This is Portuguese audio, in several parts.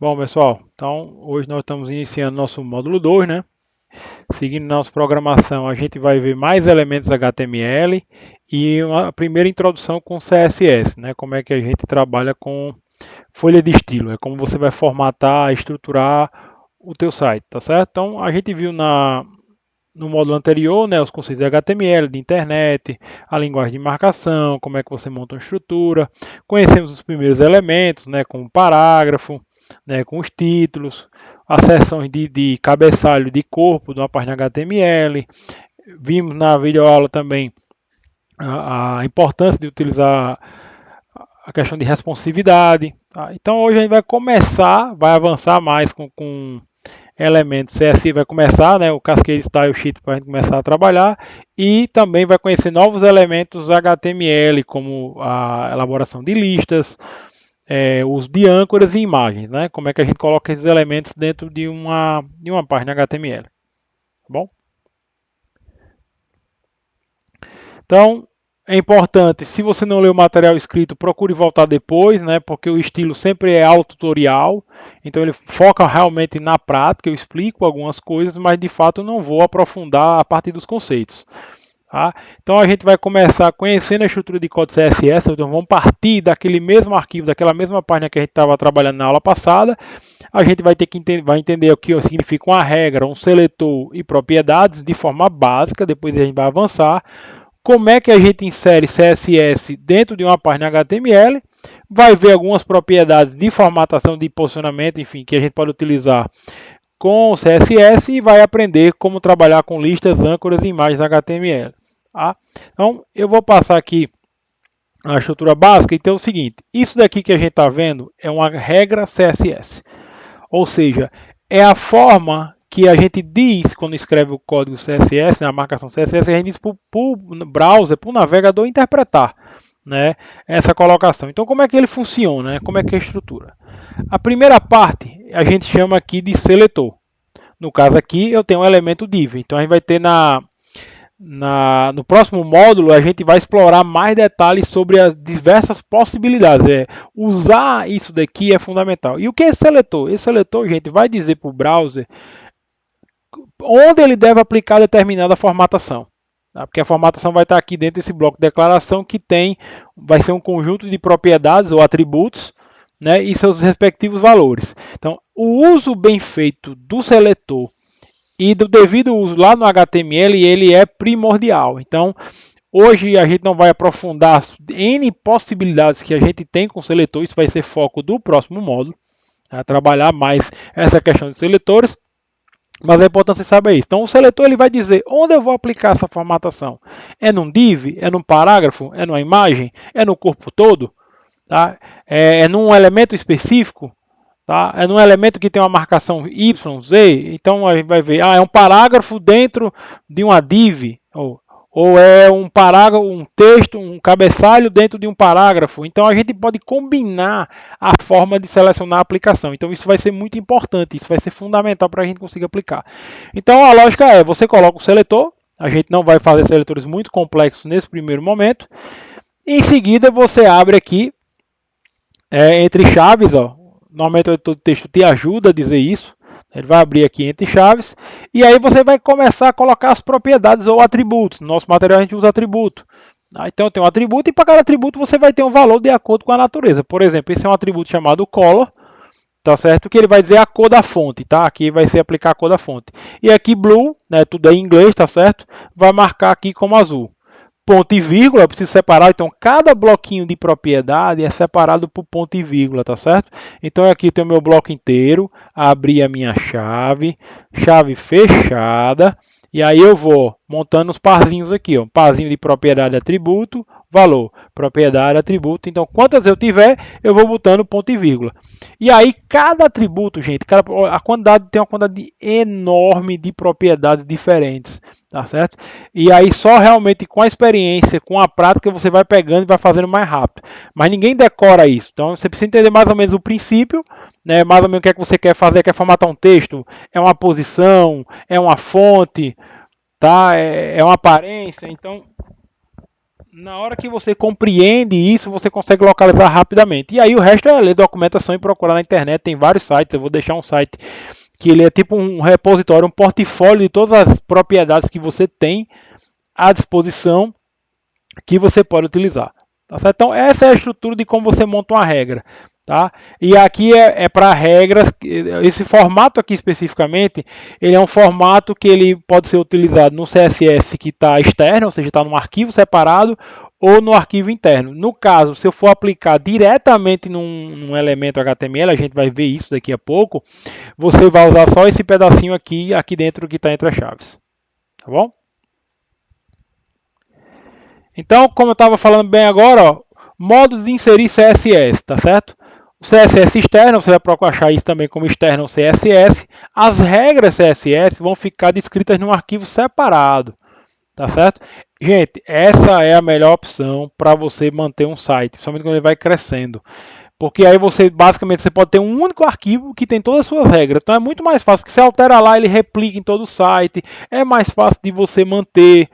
Bom, pessoal, então hoje nós estamos iniciando nosso módulo 2, né? Seguindo nossa programação, a gente vai ver mais elementos HTML e uma primeira introdução com CSS, né? Como é que a gente trabalha com folha de estilo, é como você vai formatar, estruturar o teu site, tá certo? Então a gente viu no módulo anterior, né, os conceitos de HTML, de internet, a linguagem de marcação, como é que você monta uma estrutura. Conhecemos os primeiros elementos, né, com o parágrafo, né, com os títulos, as seções de cabeçalho de corpo de uma página HTML. Vimos na videoaula também a importância de utilizar a questão de responsividade. Tá? Então hoje a gente vai começar, vai avançar mais com elementos CSI, vai começar, né, o Cascade Style Sheet para a gente começar a trabalhar, e também vai conhecer novos elementos HTML, como a elaboração de listas, uso de âncoras e imagens, né, como é que a gente coloca esses elementos dentro de uma página HTML. Tá bom? Então, é importante, se você não leu o material escrito, procure voltar depois, né, porque o estilo sempre é auto-tutorial, então ele foca realmente na prática, eu explico algumas coisas, mas de fato eu não vou aprofundar a partir dos conceitos. Tá? Então a gente vai começar conhecendo a estrutura de código CSS, então vamos partir daquele mesmo arquivo, daquela mesma página que a gente estava trabalhando na aula passada. A gente vai ter que vai entender o que significa uma regra, um seletor e propriedades de forma básica, depois a gente vai avançar. Como é que a gente insere CSS dentro de uma página HTML? Vai ver algumas propriedades de formatação, de posicionamento, enfim, que a gente pode utilizar com o CSS e vai aprender como trabalhar com listas, âncoras e imagens HTML. Tá? Então, eu vou passar aqui a estrutura básica. Então, é o seguinte, isso daqui que a gente está vendo é uma regra CSS. Ou seja, é a forma que a gente diz quando escreve o código CSS, na marcação CSS, a gente diz para o browser, para o navegador interpretar, né, essa colocação. Então, como é que ele funciona? Né? Como é que é a estrutura? A primeira parte a gente chama aqui de seletor. No caso aqui, eu tenho um elemento div. Então, a gente vai ter no próximo módulo, a gente vai explorar mais detalhes sobre as diversas possibilidades. Usar isso daqui é fundamental. E o que é esse seletor? Esse seletor, gente, vai dizer para o browser onde ele deve aplicar determinada formatação. Tá? Porque a formatação vai estar aqui dentro desse bloco de declaração que vai ser um conjunto de propriedades ou atributos, né, e seus respectivos valores. Então, o uso bem feito do seletor e do devido uso lá no HTML, ele é primordial. Então, hoje a gente não vai aprofundar N possibilidades que a gente tem com o seletor, isso vai ser foco do próximo módulo, tá? Trabalhar mais essa questão de seletores, mas é importante você saber isso. Então, o seletor ele vai dizer onde eu vou aplicar essa formatação. É num div? É num parágrafo? É numa imagem? É no corpo todo? Tá? É num elemento específico? Tá? É num elemento que tem uma marcação Y, Z, então a gente vai ver, é um parágrafo dentro de uma div, ou é um parágrafo, um texto, um cabeçalho dentro de um parágrafo. Então a gente pode combinar a forma de selecionar a aplicação. Então isso vai ser muito importante, isso vai ser fundamental para a gente conseguir aplicar. Então a lógica é, você coloca o seletor, a gente não vai fazer seletores muito complexos nesse primeiro momento. Em seguida você abre aqui, entre chaves, normalmente o editor de texto te ajuda a dizer isso. Ele vai abrir aqui entre chaves. E aí você vai começar a colocar as propriedades ou atributos. No nosso material a gente usa atributo. Então tem um atributo e para cada atributo você vai ter um valor de acordo com a natureza. Por exemplo, esse é um atributo chamado color. Tá certo? Que ele vai dizer a cor da fonte, tá? Aqui vai ser aplicar a cor da fonte. E aqui blue, né? Tudo é em inglês, tá certo? Vai marcar aqui como azul. Ponto e vírgula, eu preciso separar, então cada bloquinho de propriedade é separado por ponto e vírgula, tá certo? Então aqui tem o meu bloco inteiro, abri a minha chave fechada, e aí eu vou montando os parzinhos aqui, ó, parzinho de propriedade atributo, valor, propriedade atributo, então quantas eu tiver, eu vou botando ponto e vírgula. E aí cada atributo, gente, a quantidade tem uma quantidade enorme de propriedades diferentes. Tá certo? E aí só realmente com a experiência, com a prática, você vai pegando e vai fazendo mais rápido. Mas ninguém decora isso. Então você precisa entender mais ou menos o princípio, né? Mais ou menos o que é que você quer fazer. Quer formatar um texto? É uma posição? É uma fonte? Tá? É uma aparência? Então, Na hora que você compreende isso, você consegue localizar rapidamente. E aí o resto é ler documentação e procurar na internet. Tem vários sites. Eu vou deixar um site que ele é tipo um repositório, um portfólio de todas as propriedades que você tem à disposição que você pode utilizar. Tá certo? Então essa é a estrutura de como você monta uma regra. Tá? E aqui é para regras, esse formato aqui especificamente, ele é um formato que ele pode ser utilizado no CSS que está externo, ou seja, está num arquivo separado, ou no arquivo interno. No caso, se eu for aplicar diretamente num elemento HTML, a gente vai ver isso daqui a pouco, você vai usar só esse pedacinho aqui dentro que está entre as chaves. Tá bom? Então, como eu estava falando bem agora, ó, modos de inserir CSS, tá certo? O CSS externo, você vai procurar achar isso também como externo CSS. As regras CSS vão ficar descritas num arquivo separado, tá certo? Gente, essa é a melhor opção para você manter um site, principalmente quando ele vai crescendo. Porque aí você, basicamente, você pode ter um único arquivo que tem todas as suas regras. Então é muito mais fácil, porque você altera lá, ele replica em todo o site. É mais fácil de você manter.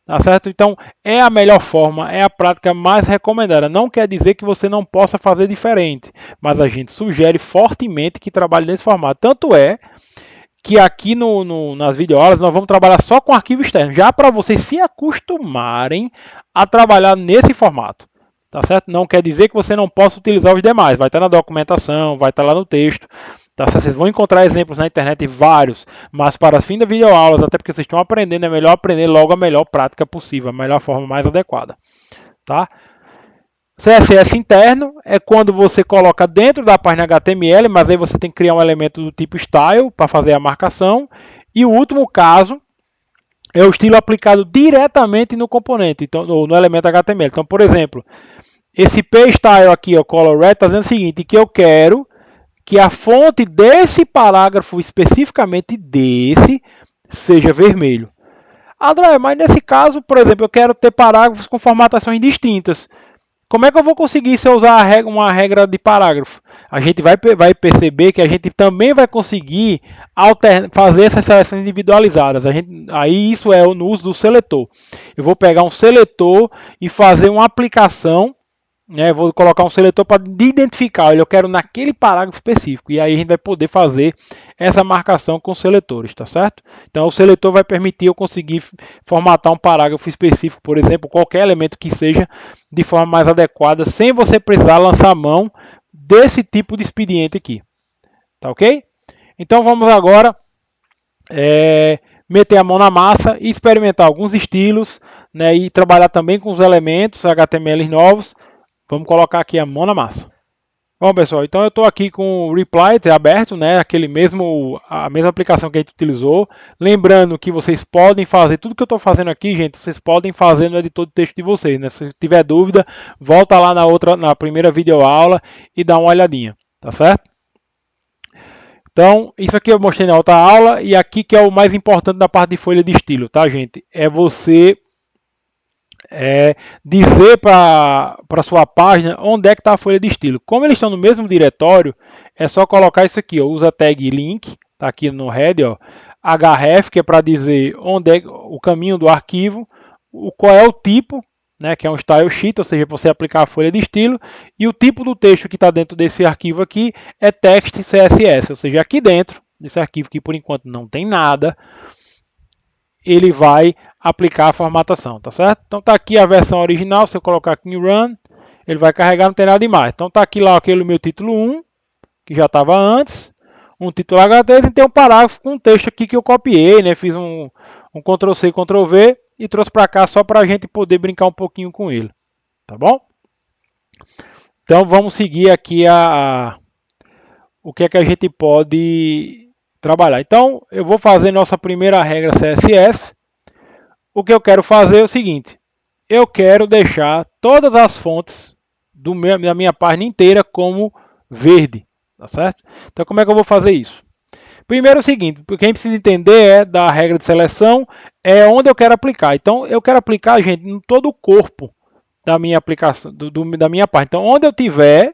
Tá certo? Então, é a melhor forma, é a prática mais recomendada. Não quer dizer que você não possa fazer diferente, mas a gente sugere fortemente que trabalhe nesse formato. Tanto é que aqui nas videoaulas nós vamos trabalhar só com arquivo externo, já para vocês se acostumarem a trabalhar nesse formato. Tá certo? Não quer dizer que você não possa utilizar os demais. Vai estar na documentação, vai estar lá no texto. Tá? Vocês vão encontrar exemplos na internet, vários, mas para fim da videoaulas, até porque vocês estão aprendendo, é melhor aprender logo a melhor prática possível, a melhor forma mais adequada. Tá? CSS interno é quando você coloca dentro da página HTML, mas aí você tem que criar um elemento do tipo style para fazer a marcação. E o último caso é o estilo aplicado diretamente no componente, então, no elemento HTML. Então, por exemplo, esse p-style aqui, o color red, está dizendo o seguinte, que eu quero que a fonte desse parágrafo, especificamente desse, seja vermelho. André, mas nesse caso, por exemplo, eu quero ter parágrafos com formatações distintas. Como é que eu vou conseguir se eu usar uma regra de parágrafo? A gente vai perceber que a gente também vai conseguir fazer essas seleções individualizadas. Aí isso é no uso do seletor. Eu vou pegar um seletor e fazer uma aplicação, né, vou colocar um seletor para identificar, olha, eu quero naquele parágrafo específico, e aí a gente vai poder fazer essa marcação com seletores, tá certo? Então o seletor vai permitir eu conseguir formatar um parágrafo específico, por exemplo, qualquer elemento que seja, de forma mais adequada, sem você precisar lançar a mão desse tipo de expediente aqui, tá ok? Então vamos agora meter a mão na massa e experimentar alguns estilos, né, e trabalhar também com os elementos HTML novos. Vamos colocar aqui a mão na massa. Bom, pessoal, então eu estou aqui com o Reply aberto, né? A mesma aplicação que a gente utilizou. Lembrando que vocês podem fazer tudo que eu estou fazendo aqui, gente. Vocês podem fazer no editor de texto de vocês, né? Se tiver dúvida, volta lá na primeira videoaula e dá uma olhadinha, tá certo? Então, isso aqui eu mostrei na outra aula e aqui que é o mais importante da parte de folha de estilo, tá, gente? É você dizer para a sua página onde é que está a folha de estilo. Como eles estão no mesmo diretório, é só colocar isso aqui, ó, usa tag link, está aqui no head, ó, href, que é para dizer onde é o caminho do arquivo, qual é o tipo, né, que é um style sheet, ou seja, você aplicar a folha de estilo, e o tipo do texto que está dentro desse arquivo aqui é text CSS, ou seja, aqui dentro desse arquivo que por enquanto não tem nada, ele vai aplicar a formatação, tá certo? Então tá aqui a versão original, se eu colocar aqui em Run, ele vai carregar, não tem nada demais. Então tá aqui lá aquele meu título 1, que já estava antes, um título HTML e tem um parágrafo com um texto aqui que eu copiei, né? Fiz um Ctrl+C, Ctrl+V e trouxe para cá só para a gente poder brincar um pouquinho com ele, tá bom? Então vamos seguir aqui o que é que a gente pode trabalhar. Então eu vou fazer nossa primeira regra CSS. O que eu quero fazer é o seguinte, eu quero deixar todas as fontes da minha página inteira como verde, tá certo? Então como é que eu vou fazer isso? Primeiro é o seguinte, quem precisa entender da regra de seleção, é onde eu quero aplicar. Então eu quero aplicar, gente, em todo o corpo da minha aplicação, da minha página. Então onde eu tiver,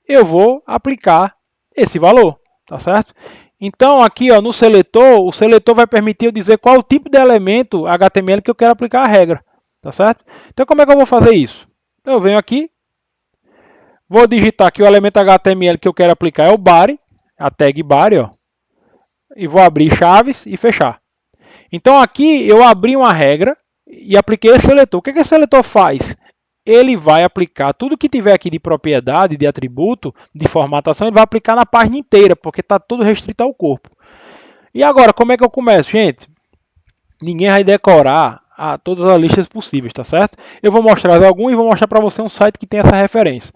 eu vou aplicar esse valor, tá certo? Então aqui, ó, no seletor, o seletor vai permitir eu dizer qual o tipo de elemento HTML que eu quero aplicar a regra. tá certo? Então como é que eu vou fazer isso? Eu venho aqui, vou digitar que o elemento HTML que eu quero aplicar é o body, a tag body, ó, e vou abrir chaves e fechar. Então aqui eu abri uma regra e apliquei esse seletor. O que esse seletor faz? Ele vai aplicar tudo que tiver aqui de propriedade, de atributo, de formatação, ele vai aplicar na página inteira, porque está tudo restrito ao corpo. E agora, como é que eu começo, gente? Ninguém vai decorar todas as listas possíveis, tá certo? Eu vou mostrar alguns e vou mostrar para você um site que tem essa referência.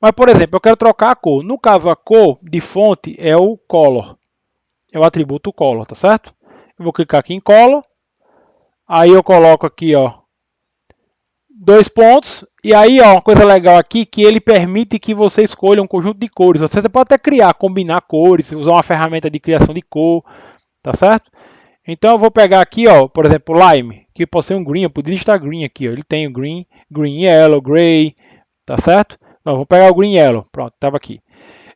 Mas, por exemplo, eu quero trocar a cor. No caso, a cor de fonte é o color. É o atributo color, tá certo? Eu vou clicar aqui em color. Aí eu coloco aqui, ó, 2 pontos. E aí, ó, uma coisa legal aqui que ele permite que você escolha um conjunto de cores. Você pode até criar, combinar cores, usar uma ferramenta de criação de cor, tá certo? Então eu vou pegar aqui, ó, por exemplo, lime, que pode ser um green, eu poderia estar green aqui, ó. Ele tem o green, green, yellow, gray, tá certo? Não, vou pegar o green, yellow, pronto, estava aqui.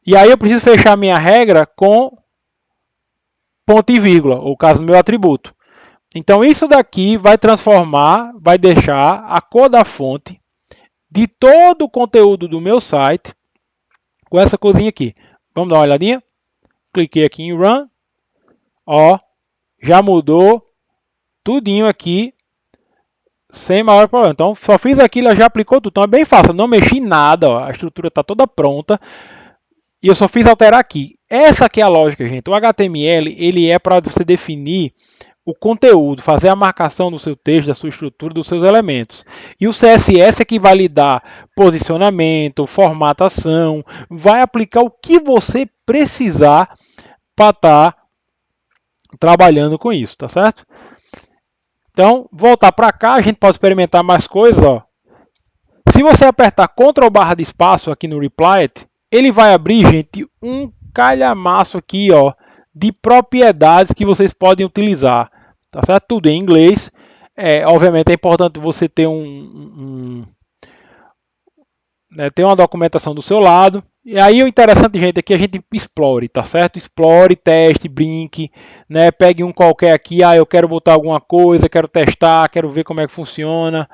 E aí eu preciso fechar minha regra com ponto e vírgula, ou caso meu atributo. Então isso daqui vai transformar, vai deixar a cor da fonte de todo o conteúdo do meu site com essa corzinha aqui. Vamos dar uma olhadinha? Cliquei aqui em Run, ó, já mudou tudinho aqui sem maior problema. Então, só fiz aquilo, já aplicou tudo. Então, é bem fácil. Não mexi em nada. Ó. A estrutura está toda pronta. E eu só fiz alterar aqui. Essa aqui é a lógica, gente. O HTML, ele é para você definir o conteúdo, fazer a marcação do seu texto, da sua estrutura, dos seus elementos. E o CSS é que vai lhe dar posicionamento, formatação, vai aplicar o que você precisar para estar trabalhando com isso, tá certo? Então, voltar para cá, a gente pode experimentar mais coisas. Ó. Se você apertar Ctrl barra de espaço aqui no Replit, ele vai abrir, gente, um calhamaço aqui, ó, de propriedades que vocês podem utilizar. Tá certo? Tudo em inglês. Obviamente é importante você ter ter uma documentação do seu lado. E aí o interessante, gente, é que a gente explore, tá certo? Explore, teste, brinque, né? Pegue um qualquer aqui, eu quero botar alguma coisa, quero testar, quero ver como é que funciona,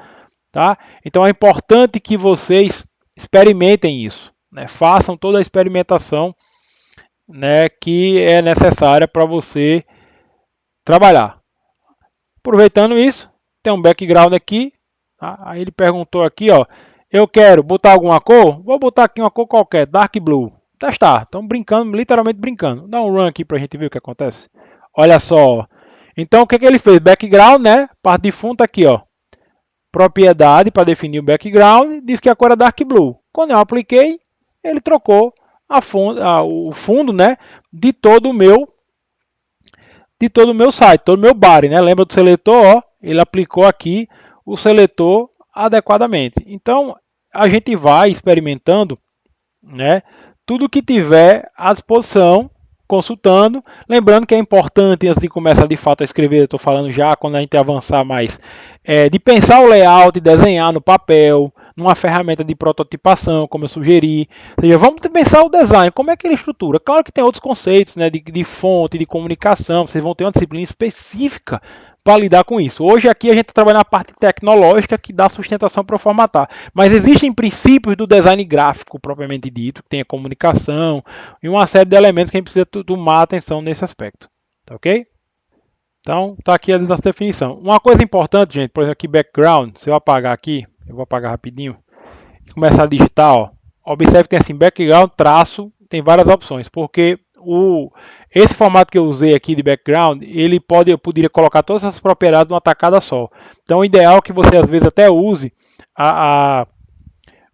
tá? Então é importante que vocês experimentem isso, né? Façam toda a experimentação, né, que é necessária para você trabalhar. Aproveitando isso, tem um background aqui, tá? Aí ele perguntou aqui, ó, eu quero botar alguma cor? Vou botar aqui uma cor qualquer, Dark Blue. Testar. Estamos brincando, literalmente brincando. Dá um run aqui para a gente ver o que acontece. Olha só. Então, o que ele fez? Background, né? Parte de fundo tá aqui, ó. Propriedade para definir o background. Diz que a cor é Dark Blue. Quando eu apliquei, ele trocou o fundo, né? De todo o meu site, todo o meu body, né? Lembra do seletor? Ó, ele aplicou aqui o seletor adequadamente. Então, a gente vai experimentando, né, tudo que tiver à disposição, consultando. Lembrando que é importante, antes de começar de fato a escrever, eu estou falando já, quando a gente avançar mais, de pensar o layout, desenhar no papel, numa ferramenta de prototipação, como eu sugeri. Ou seja, vamos pensar o design, como é que ele estrutura. Claro que tem outros conceitos, né, de fonte, de comunicação, vocês vão ter uma disciplina específica para lidar com isso. Hoje aqui a gente trabalha na parte tecnológica que dá sustentação para formatar. Mas existem princípios do design gráfico propriamente dito, que tem a comunicação e uma série de elementos que a gente precisa tomar atenção nesse aspecto. Tá ok? Então, está aqui a nossa definição. Uma coisa importante, gente, por exemplo, aqui background, se eu apagar aqui, eu vou apagar rapidinho, e começar a digitar, ó, observe que tem assim, background, traço, tem várias opções, porque esse formato que eu usei aqui de background, eu poderia colocar todas essas propriedades numa tacada só. Então, o ideal é que você, às vezes, até use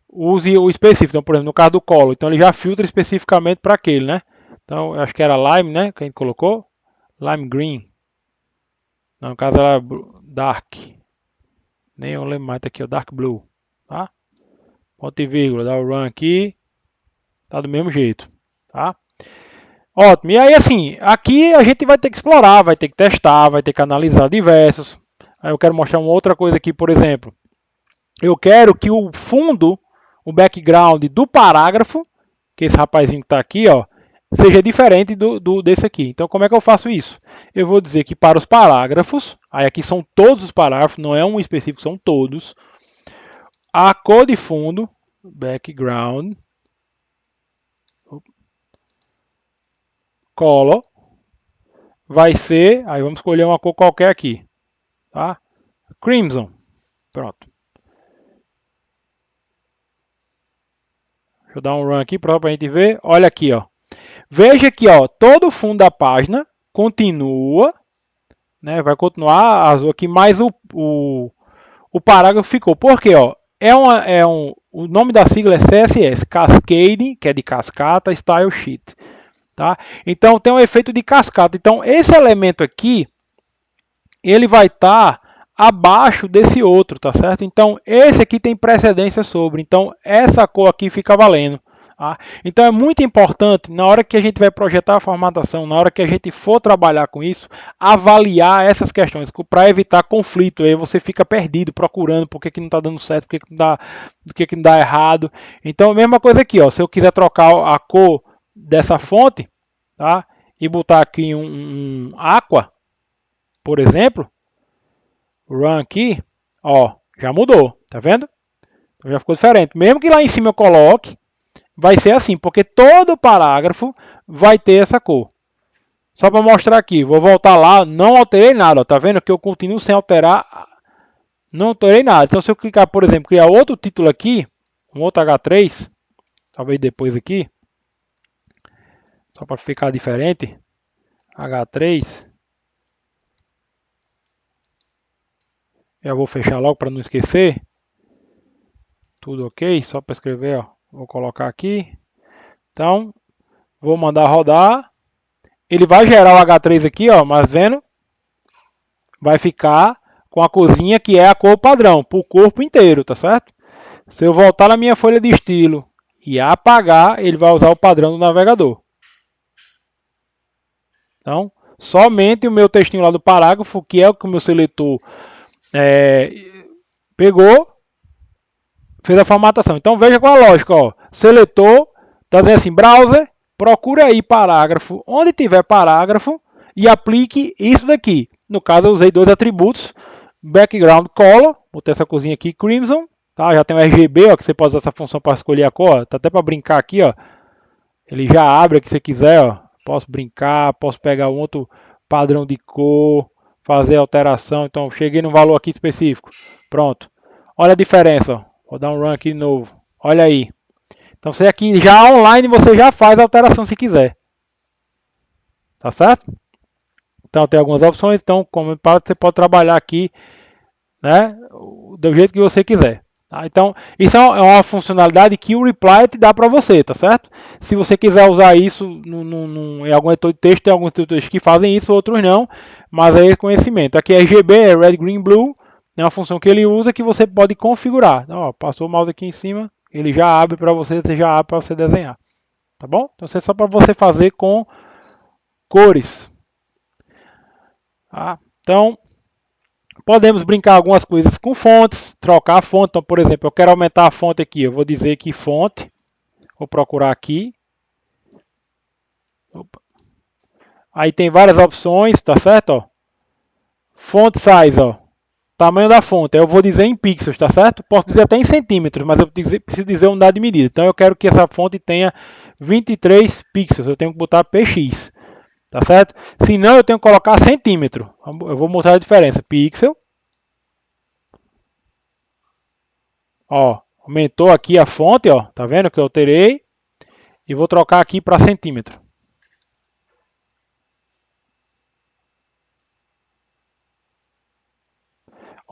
use o específico. Então, por exemplo, no caso do color, então ele já filtra especificamente para aquele, né? Então, eu acho que era lime, né, que a gente colocou. Lime green. Não, no caso era dark. Nem eu lembro mais, tá aqui, o dark blue, tá? Ponto e vírgula, dá o run aqui. Tá do mesmo jeito, tá? Ótimo. E aí, assim, aqui a gente vai ter que explorar, vai ter que testar, vai ter que analisar diversos. Aí eu quero mostrar uma outra coisa aqui, por exemplo. Eu quero que o fundo, o background do parágrafo, que esse rapazinho que está aqui, ó, seja diferente desse aqui. Então, como é que eu faço isso? Eu vou dizer que para os parágrafos, aí aqui são todos os parágrafos, não é um específico, são todos. A cor de fundo, background, color, vai ser, aí vamos escolher uma cor qualquer aqui, tá? Crimson, pronto. Deixa eu dar um run aqui para a gente ver. Olha aqui, ó. Veja que, ó, todo o fundo da página continua, né? Vai continuar azul aqui, mas o parágrafo ficou. Por quê, ó? O nome da sigla é CSS, Cascade, que é de cascata, Style Sheet, tá? Então tem um efeito de cascata. Então esse elemento aqui, ele vai estar abaixo desse outro, tá certo? Então esse aqui tem precedência sobre. Então essa cor aqui fica valendo. Tá? Então é muito importante, na hora que a gente vai projetar a formatação, na hora que a gente for trabalhar com isso, avaliar essas questões para evitar conflito. Aí você fica perdido procurando por que não está dando certo, por que não dá errado. Então, mesma coisa aqui, ó, se eu quiser trocar a cor dessa fonte, tá? E botar aqui um aqua, por exemplo, run aqui, ó, já mudou, tá vendo? Então já ficou diferente. Mesmo que lá em cima eu coloque, vai ser assim, porque todo parágrafo vai ter essa cor. Só para mostrar aqui, vou voltar lá, não alterei nada, ó, tá vendo que eu continuo sem alterar, não alterei nada. Então se eu clicar, por exemplo, criar outro título aqui, um outro H3, talvez depois aqui, só para ficar diferente, H3, eu vou fechar logo para não esquecer, tudo ok, só para escrever, ó, vou colocar aqui, então, vou mandar rodar, ele vai gerar o H3 aqui, ó, mas vendo, vai ficar com a corzinha que é a cor padrão, para o corpo inteiro, tá certo? Se eu voltar na minha folha de estilo e apagar, ele vai usar o padrão do navegador. Então, somente o meu textinho lá do parágrafo, que é o que o meu seletor pegou, fez a formatação. Então, veja qual a lógica. Ó. Seletor, está dizendo assim, browser, procure aí parágrafo, onde tiver parágrafo, e aplique isso daqui. No caso, eu usei dois atributos, background color, botei essa corzinha aqui, crimson, tá? Já tem o RGB, ó, que você pode usar essa função para escolher a cor, tá até para brincar aqui, ó. Ele já abre aqui se você quiser, ó. Posso brincar, posso pegar um outro padrão de cor, fazer alteração. Então, cheguei num valor aqui específico. Pronto. Olha a diferença, ó. Vou dar um run aqui de novo. Olha aí. Então, você aqui já online, você já faz a alteração se quiser. Tá certo? Então, tem algumas opções. Então, como você pode trabalhar aqui, né, do jeito que você quiser. Tá? Então, isso é uma funcionalidade que o Reply te dá para você, tá certo? Se você quiser usar isso em algum editor de texto, tem alguns editores que fazem isso, outros não, mas aí é conhecimento. Aqui é RGB, é Red, Green, Blue, é uma função que ele usa que você pode configurar. Então, ó, passou o mouse aqui em cima, ele já abre para você já abre para você desenhar. Tá bom? Então, isso é só para você fazer com cores. Tá? Então, podemos brincar algumas coisas com fontes, trocar a fonte. Então, por exemplo, eu quero aumentar a fonte aqui. Eu vou dizer que fonte. Vou procurar aqui. Opa. Aí tem várias opções, tá certo? Ó. Font size, ó. Tamanho da fonte. Eu vou dizer em pixels, tá certo? Posso dizer até em centímetros, mas eu preciso dizer unidade de medida. Então eu quero que essa fonte tenha 23 pixels. Eu tenho que botar px, tá certo? Se não, eu tenho que colocar centímetro. Eu vou mostrar a diferença. Pixel. Ó, aumentou aqui a fonte, ó. Tá vendo que eu alterei? E vou trocar aqui para centímetro.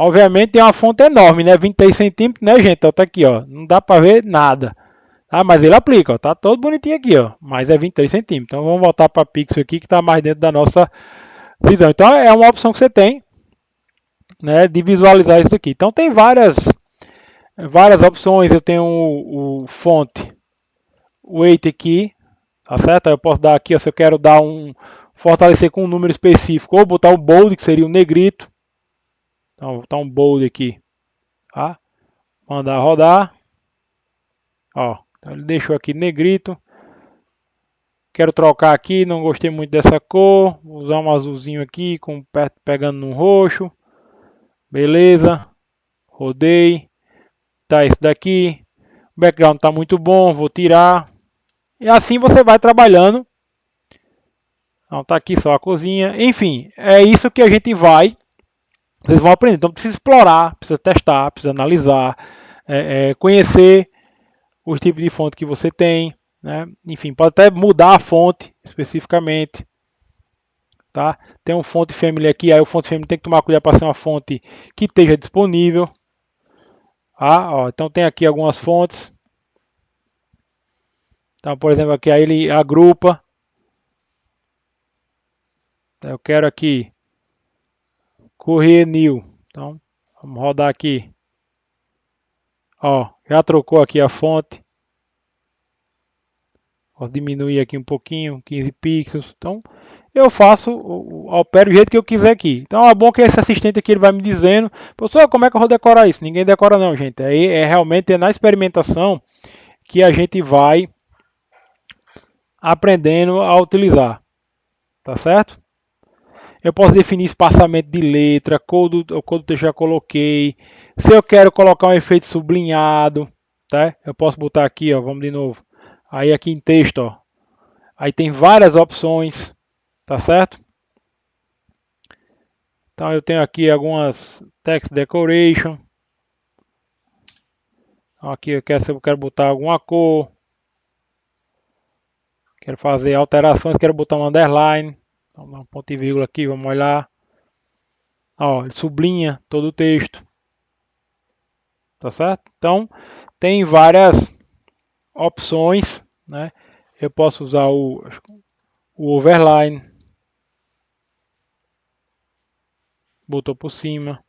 Obviamente tem uma fonte enorme, né? 23 centímetros, né, gente? Ó, tá aqui, ó. Não dá para ver nada. Tá? Mas ele aplica, ó. Tá todo bonitinho aqui, ó. Mas é 23 centímetros. Então vamos voltar para pixel aqui que está mais dentro da nossa visão. Então é uma opção que você tem, né, de visualizar isso aqui. Então tem várias opções. Eu tenho o fonte weight aqui, tá certo? Eu posso dar aqui, ó, se eu quero dar fortalecer com um número específico, ou botar o bold, que seria o negrito. Então vou botar um bold aqui, tá? Mandar rodar. Ó, então ele deixou aqui negrito. Quero trocar aqui, não gostei muito dessa cor. Vou usar um azulzinho aqui, pegando num roxo. Beleza. Rodei. Tá esse daqui. O background está muito bom, vou tirar. E assim você vai trabalhando. Então tá aqui só a cozinha. Enfim, é isso que a gente vai. Vocês vão aprender. Então precisa explorar, precisa testar, precisa analisar, conhecer os tipos de fonte que você tem. Né? Enfim, pode até mudar a fonte especificamente. Tá? Tem um fonte family aqui, aí o fonte family tem que tomar cuidado para ser uma fonte que esteja disponível. Ah, ó, então tem aqui algumas fontes. Então, por exemplo, aqui aí ele agrupa. Eu quero aqui Courier New. Então, vamos rodar aqui. Ó, já trocou aqui a fonte. Posso diminuir aqui um pouquinho, 15 pixels. Então, eu faço, opero do jeito que eu quiser aqui. Então, é bom que esse assistente aqui ele vai me dizendo, professor, como é que eu vou decorar isso? Ninguém decora não, gente. Aí realmente na experimentação que a gente vai aprendendo a utilizar. Tá certo? Eu posso definir espaçamento de letra, cor do texto já coloquei. Se eu quero colocar um efeito sublinhado, tá? Eu posso botar aqui, ó, vamos de novo. Aí aqui em texto, ó. Aí tem várias opções, tá certo? Então eu tenho aqui algumas text decoration. Aqui eu quero botar alguma cor. Quero fazer alterações, quero botar um underline. Vamos dar um ponto e vírgula aqui, vamos olhar. Ó, ele sublinha todo o texto. Tá certo? Então, tem várias opções, né? Eu posso usar o overline. Botou por cima.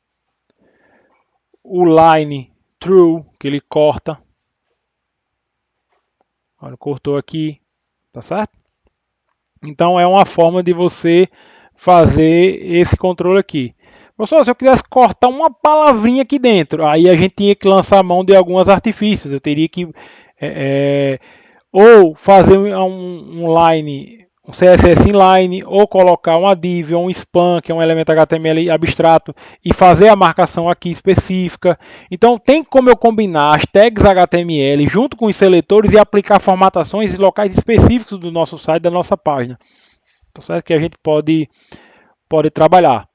O line through, que ele corta. Olha, cortou aqui. Tá certo? Então, é uma forma de você fazer esse controle aqui. Professor, se eu quisesse cortar uma palavrinha aqui dentro, aí a gente tinha que lançar a mão de alguns artifícios. Eu teria que ou fazer um line, um CSS inline, ou colocar uma div ou um span, que é um elemento HTML abstrato, e fazer a marcação aqui específica. Então tem como eu combinar as tags HTML junto com os seletores e aplicar formatações em locais específicos do nosso site, da nossa página. Tá certo? Que a gente pode trabalhar.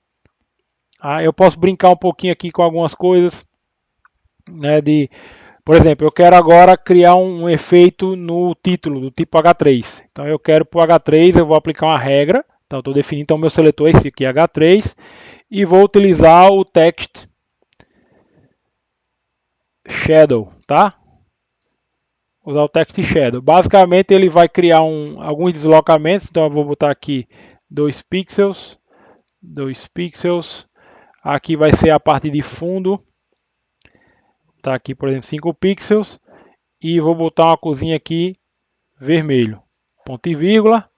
Eu posso brincar um pouquinho aqui com algumas coisas, né, por exemplo, eu quero agora criar um efeito no título do tipo H3. Então eu quero para o H3, eu vou aplicar uma regra. Então estou definindo, então meu seletor é esse aqui, H3, e vou utilizar o text shadow, tá? Usar o text shadow. Basicamente ele vai criar alguns deslocamentos. Então eu vou botar aqui 2 pixels, 2 pixels. Aqui vai ser a parte de fundo. Tá aqui, por exemplo, 5 pixels. E vou botar uma cozinha aqui vermelho. Ponto e vírgula.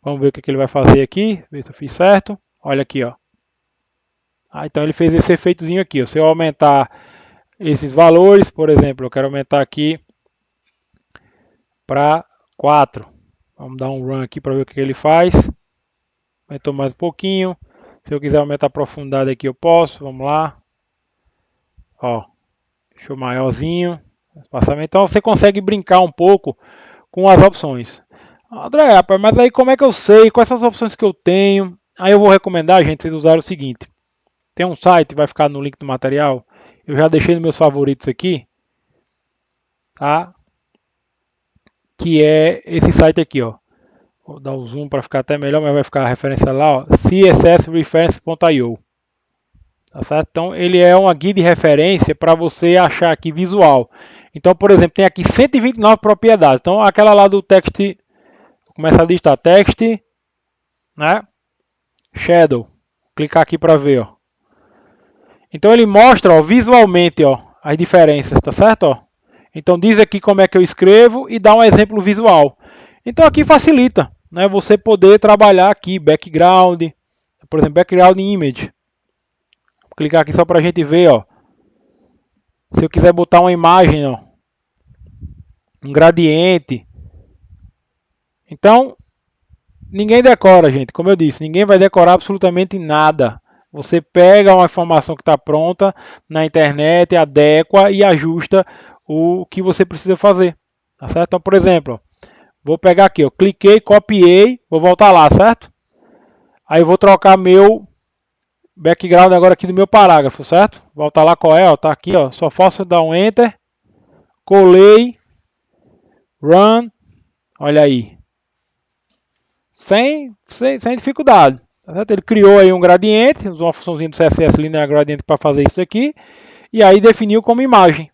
Vamos ver o que ele vai fazer aqui. Ver se eu fiz certo. Olha aqui, ó. Então ele fez esse efeitozinho aqui. Se eu aumentar esses valores, por exemplo, eu quero aumentar aqui para 4. Vamos dar um run aqui para ver o que ele faz. Aumentou mais um pouquinho. Se eu quiser aumentar a profundidade aqui, eu posso. Vamos lá. Ó, deixou maiorzinho. Espaçamento. Então você consegue brincar um pouco com as opções. André, mas aí como é que eu sei? Quais são as opções que eu tenho? Aí eu vou recomendar, gente, vocês usarem o seguinte. Tem um site, vai ficar no link do material. Eu já deixei nos meus favoritos aqui. Tá? Que é esse site aqui, ó. Vou dar o zoom para ficar até melhor, mas vai ficar a referência lá, ó. cssreference.io. Tá certo? Então ele é uma guia de referência para você achar aqui visual. Então, por exemplo, tem aqui 129 propriedades. Então aquela lá do text, vou começar a listar text, né? Shadow. Clicar aqui para ver, ó. Então ele mostra, ó, visualmente, ó, as diferenças, tá certo? Ó? Então diz aqui como é que eu escrevo e dá um exemplo visual. Então aqui facilita, né? Você poder trabalhar aqui background, por exemplo, background image. Vou clicar aqui só para a gente ver, ó. Se eu quiser botar uma imagem, ó, um gradiente. Então Ninguém decora, gente. Como eu disse, ninguém vai decorar absolutamente nada. Você pega uma informação que está pronta na internet, adequa e ajusta o que você precisa fazer. Tá certo? Então, por exemplo, vou pegar aqui, ó, cliquei, copiei, vou voltar lá, certo? Aí eu vou trocar meu background agora aqui do meu parágrafo, certo? Voltar lá qual é, ó, tá aqui, ó, só posso dar um enter, colei, run, olha aí, sem dificuldade. Tá certo? Ele criou aí um gradiente, usou uma funçãozinha do CSS Linear Gradient para fazer isso aqui, e aí definiu como imagem.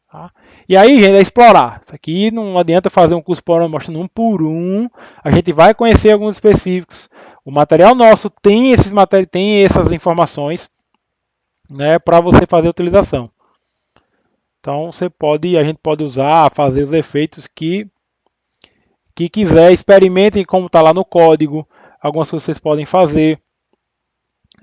Tá? E aí, gente, é explorar. Isso aqui não adianta fazer um curso explorando, mostrando um por um. A gente vai conhecer alguns específicos. O material nosso tem tem essas informações, né, para você fazer a utilização. Então a gente pode usar, fazer os efeitos que quiser. Experimentem como está lá no código. Algumas coisas vocês podem fazer,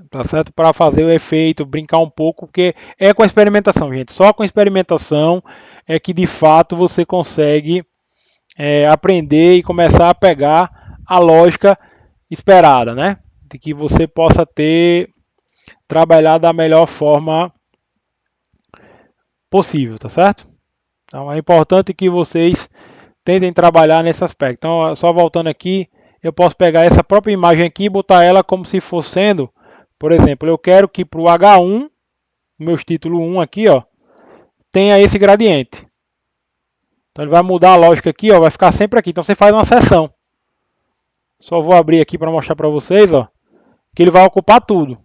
tá certo? Para fazer o efeito, brincar um pouco, porque é com a experimentação, gente. Só com a experimentação é que de fato você consegue aprender e começar a pegar a lógica esperada, né? De que você possa trabalhar da melhor forma possível, tá certo? Então é importante que vocês tentem trabalhar nesse aspecto. Então, só voltando aqui, eu posso pegar essa própria imagem aqui e botar ela como se fosse sendo, por exemplo, eu quero que para o H1, meus título 1 aqui, ó, tenha esse gradiente. Então ele vai mudar a lógica aqui, ó, vai ficar sempre aqui. Então você faz uma seção. Só vou abrir aqui para mostrar para vocês, ó, que ele vai ocupar tudo,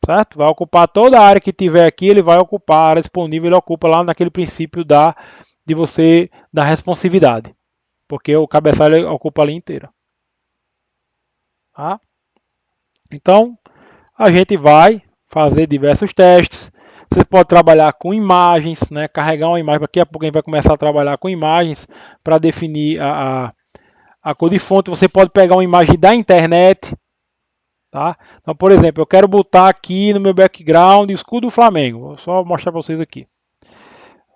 certo? Vai ocupar toda a área que tiver aqui, ele vai ocupar a área disponível, ele ocupa lá naquele princípio de você da responsividade, porque o cabeçalho ocupa ali inteira. Tá? Então a gente vai fazer diversos testes. Você pode trabalhar com imagens, né? Carregar uma imagem. Daqui a pouco a gente vai começar a trabalhar com imagens para definir a cor de fonte. Você pode pegar uma imagem da internet. Tá? Então, por exemplo, eu quero botar aqui no meu background o escudo do Flamengo. Vou só mostrar para vocês aqui.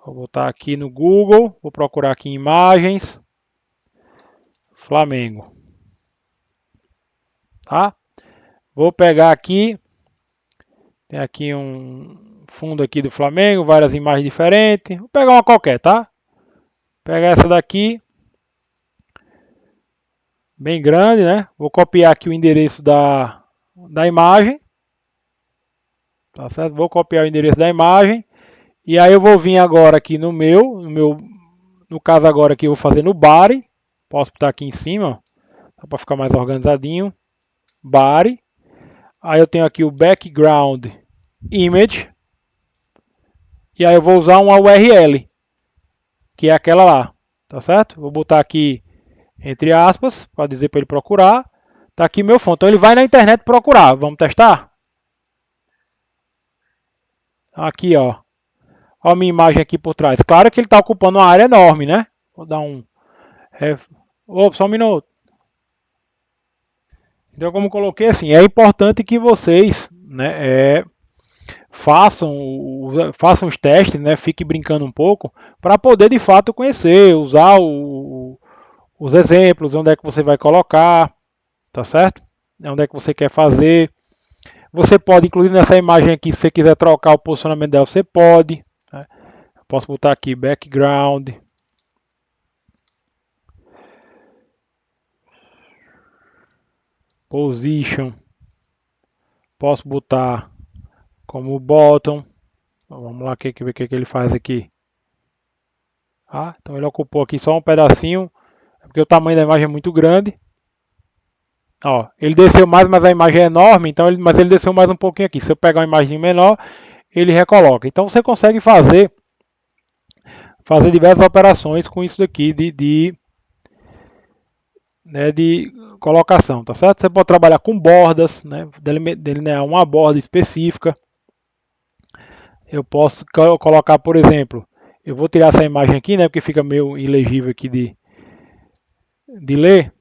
Vou botar aqui no Google. Vou procurar aqui em imagens. Flamengo. Tá? Vou pegar aqui. Tem aqui um fundo aqui do Flamengo, várias imagens diferentes. Vou pegar uma qualquer, tá? Vou pegar essa daqui. Bem grande, né? Vou copiar aqui o endereço da imagem. Tá certo? Vou copiar o endereço da imagem. E aí eu vou vir agora aqui no caso agora aqui eu vou fazer no body. Posso botar aqui em cima, para ficar mais organizadinho. Body. Aí eu tenho aqui o background image. E aí eu vou usar uma URL, que é aquela lá, tá certo? Vou botar aqui entre aspas, para dizer para ele procurar. Tá aqui meu fonte. Então ele vai na internet procurar. Vamos testar? Aqui, ó. Ó a minha imagem aqui por trás. Claro que ele está ocupando uma área enorme, né? Vou dar um... Opa, só um minuto. Então, como coloquei assim, é importante que vocês, né, façam os testes, né, fiquem brincando um pouco, para poder de fato conhecer, usar os exemplos, onde é que você vai colocar, tá certo? Onde é que você quer fazer. Você pode, inclusive nessa imagem aqui, se você quiser trocar o posicionamento dela, você pode. Né? Posso botar aqui background. Position. Posso botar como bottom. Vamos lá ver o que ele faz aqui. Ah, então ele ocupou aqui só um pedacinho, porque o tamanho da imagem é muito grande. Ó, ele desceu mais, mas a imagem é enorme, então mas ele desceu mais um pouquinho aqui. Se eu pegar uma imagem menor, ele recoloca. Então você consegue fazer diversas operações com isso daqui de colocação, tá certo? Você pode trabalhar com bordas, né? Delinear uma borda específica. Eu posso colocar, por exemplo, eu vou tirar essa imagem aqui, né? Porque fica meio ilegível aqui de ler.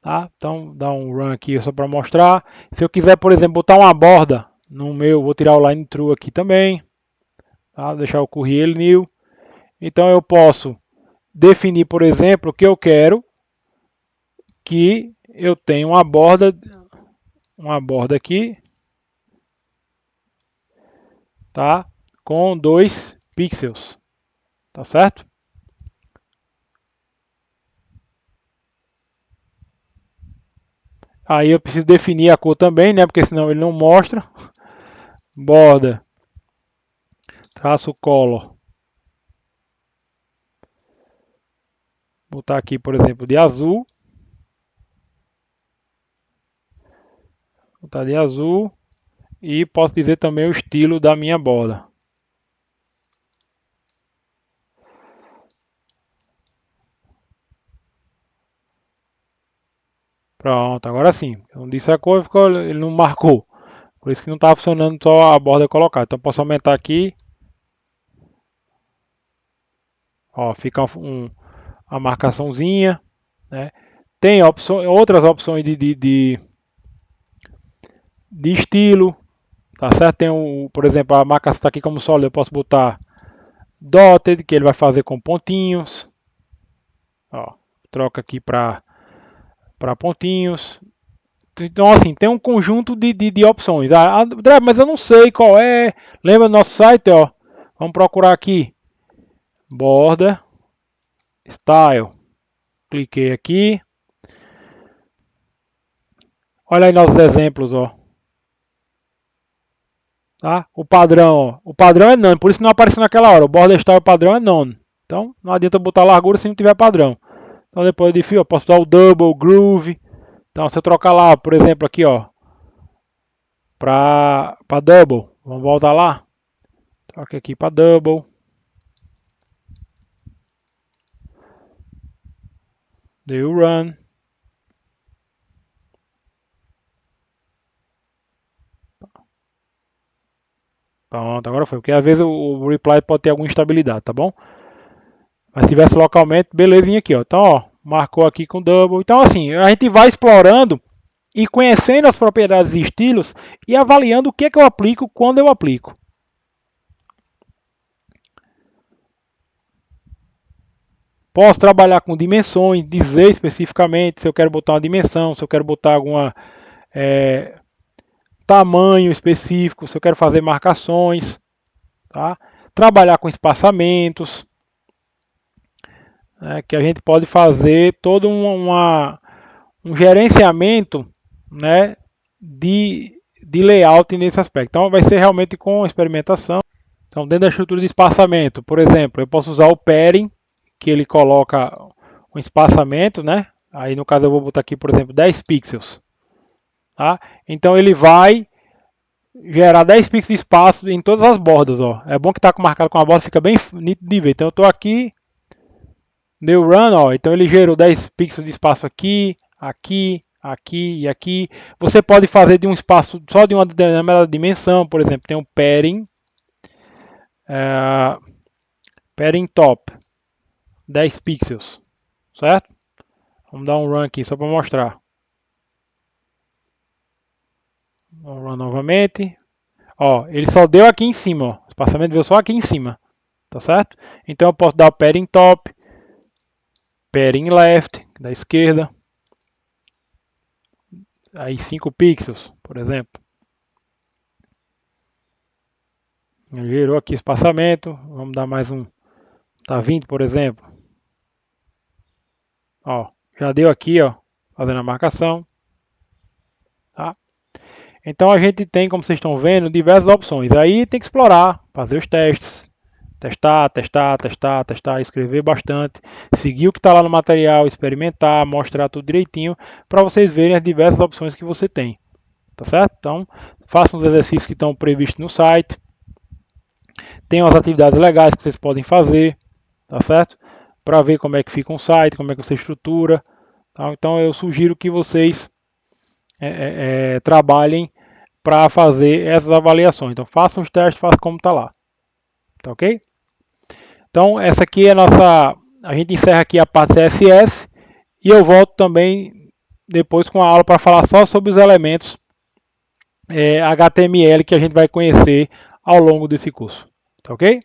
Tá? Então, dá um run aqui só para mostrar. Se eu quiser, por exemplo, botar uma borda no meu, vou tirar o line true aqui também. Tá? Deixar o curry new. Então, eu posso definir, por exemplo, que eu quero que eu tenho uma borda aqui, tá? Com 2 pixels, tá certo? Aí eu preciso definir a cor também, né? Porque senão ele não mostra. Borda, traço color. Vou botar aqui, por exemplo, de azul. Vou botar de azul. E posso dizer também o estilo da minha borda. Pronto, agora sim. Eu não disse a cor, ele não marcou. Por isso que não estava funcionando só a borda colocada. Então posso aumentar aqui. Ó, fica a marcaçãozinha, né? Tem outras opções de estilo, tá certo? Tem por exemplo, a marcação está aqui como sólido, eu posso botar dotted, que ele vai fazer com pontinhos. Ó, troca aqui para pontinhos. Então, assim, tem um conjunto de opções. André, mas eu não sei qual é. Lembra do nosso site, ó? Vamos procurar aqui. Border, Style. Cliquei aqui. Olha aí nossos exemplos, ó. Tá? O padrão, ó. O padrão é none, por isso não apareceu naquela hora. O border style padrão é none. Então, não adianta botar largura se não tiver padrão. Então, depois de fio, eu posso usar o double, groove. Então, se eu trocar lá, por exemplo, aqui, ó, para double, vamos voltar lá. Troca aqui para double. Dei o run. Pronto, agora foi. Porque às vezes o reply pode ter alguma instabilidade, tá bom? Mas se tivesse localmente, belezinha aqui, ó. Então, ó, marcou aqui com double. Então, assim, a gente vai explorando e conhecendo as propriedades e estilos e avaliando o que é que eu aplico quando eu aplico. Posso trabalhar com dimensões, dizer especificamente se eu quero botar uma dimensão, se eu quero botar alguma tamanho específico, se eu quero fazer marcações, tá? Trabalhar com espaçamentos, né, que a gente pode fazer todo um gerenciamento, né, de layout nesse aspecto. Então vai ser realmente com experimentação. Então dentro da estrutura de espaçamento, por exemplo, eu posso usar o pairing, que ele coloca um espaçamento, né? Aí no caso eu vou botar aqui, por exemplo, 10 pixels. Tá? Então ele vai gerar 10 pixels de espaço em todas as bordas. Ó. É bom que está marcado com a borda, fica bem nítido de ver. Então eu estou aqui, deu run, ó, então ele gerou 10 pixels de espaço aqui, aqui, aqui e aqui. Você pode fazer de um espaço só de uma determinada dimensão, por exemplo, tem um pairing, pairing top, 10 pixels, certo? Vamos dar um run aqui só para mostrar. Vamos run novamente. Ó, ele só deu aqui em cima, ó. O espaçamento veio só aqui em cima, tá certo? Então eu posso dar o padding top, padding left, da esquerda. Aí 5 pixels, por exemplo. Gerou aqui o espaçamento. Vamos dar mais um. Tá 20, por exemplo. Ó, já deu aqui, ó, fazendo a marcação. Tá? Então a gente tem, como vocês estão vendo, diversas opções. Aí tem que explorar, fazer os testes. Testar, testar, testar, testar, escrever bastante, seguir o que está lá no material, experimentar, mostrar tudo direitinho, para vocês verem as diversas opções que você tem. Tá certo? Então, façam os exercícios que estão previstos no site. Tem as atividades legais que vocês podem fazer, tá certo? Para ver como é que fica um site, como é que você estrutura. Tá? Então, eu sugiro que vocês trabalhem para fazer essas avaliações. Então, façam os testes, façam como está lá. Tá ok? Então, essa aqui é a nossa... A gente encerra aqui a parte CSS e eu volto também depois com a aula para falar só sobre os elementos HTML que a gente vai conhecer ao longo desse curso. Tá ok?